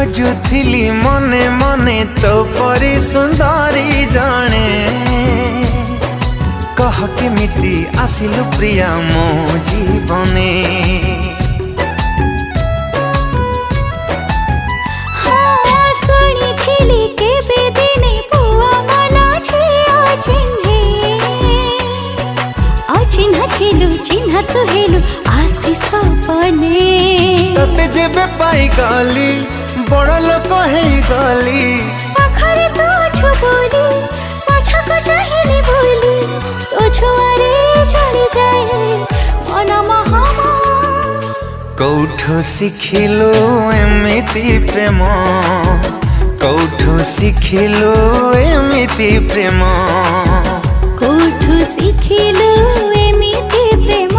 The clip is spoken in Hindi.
खोजुथिली मने मने तो परी सुंदरी जाने कह केमिति आसिलु प्रिया मो जीवने चिन्ह तू हेलु आसी सपने तते जेबे पाई गली बड़ लोक हे गली पाखरे तो छु बोली पाछा को चाहेली बोली तो छुआरे चली जाए मन महामा कौठो शिखिलो एमिति प्रेम कौठो शिखिलो एमिति प्रेम कोठु शिखिलु एमिति प्रेम